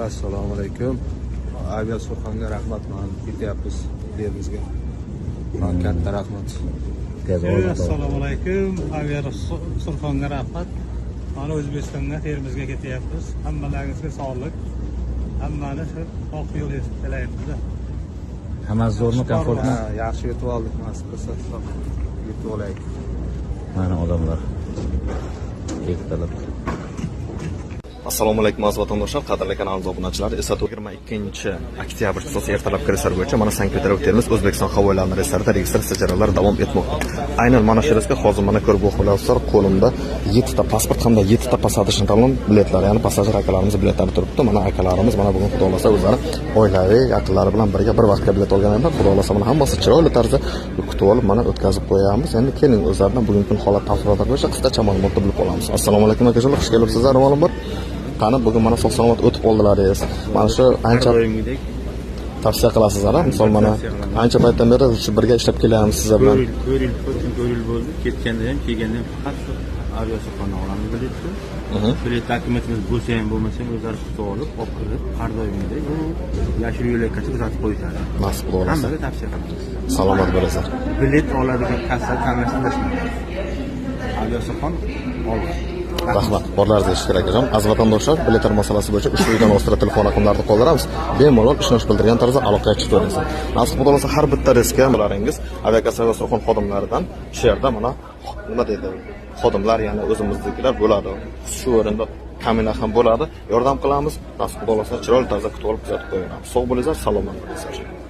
Assalomu alaykum. Avia Surxonga rahmat, mana ketyapmiz yerimizga. Katta rahmat. Assalomu alaykum. Avia Surxonga rahmat. Mana O'zbekistonga yerimizga ketyapmiz. Hammalaringizga sog'lik. Hammani shu oq yo'l tilaymiz. Hammasi zo'rmi, komfortmi? Yaxshi yetib oldik, nasib qilsa yetib olaylik. Mana odamlar bektalab. Assalomu alaykum aziz vatandoshlar, qadrli kanalimiz obunachilar. Esa 22 oktyabr asosiy ertalab reyslar bo'yicha mana Sankt-Peterburg termiz O'zbekiston havo yo'llari reyslarida registratsiya jarayonlari davom etmoqda. Aynan mana shu reysga hozir mana ko'rib o'qilasizlar, qo'limda 7 ta pasport hamda 7 ta passajir talon biletlari, ya'ni passajir akalarimiz biletlari turibdi. Mana akalarimiz mana bugun xudo xolasa o'zlari oilaviy yaqinlari bilan birga bir vaqtga bilet olgan ekan. Xudo xolasa mana hammasi chiroyli tarzda kutib olib mana o'tkazib qo'yamiz. Endi keling o'zlaridan bugungi kun holat tafsilotlari bo'yicha qisqacha ma'lumotni bilib olamiz. Assalomu alaykum akajolar, xush kelibsizlar. Ma'lum bor. Qani bugun mana sog' salomat o'tib qoldingiz. Mana shu ancha tavsiya qilasizlar, misol mana ancha paytdan beri shu birga ishlab kelyapmiz sizlar bilan. 4 yil bo'ldi. Ketganda ham, kelganda ham faqat shu Avia Surxonni olamiz biletni. Bilet dokumentimiz bo'lsa ham bo'lmasa ham o'zlari kutib olib, olib kirib, har doimgidek bu yashil yo'lakkacha kuzatib qo'yishadi. Nasib bo'lsa. Hammaga tavsiya qilamiz. Salomat bo'lasizlar. Bilet oladigan kassa tanlashni Avia Surxon olgan. Rahmat. Borlaringiz eshitish kerak ekan. Aziz vatandoshlar, biletlar masalasi bo'yicha ushbu videoni ostida telefon raqamlarini qoldiramiz. Bemalol ishonch bildirgan tarzda aloqaga chiqib o'rganasiz. Nasib bo'lsa har bitta reysga bilaringiz aviakassa Surxon xodimlaridan shu yerda mana nima deydi? Xodimlar, ya'ni o'zimiznikilar bo'ladi. Shu o'rinda kamina ham bo'ladi. Yordam qilamiz. Nasib bo'lsa chiroyli tarzda kutib olib kuzatib qo'yamiz. Sog' bo'linglar, salomat bo'linglar.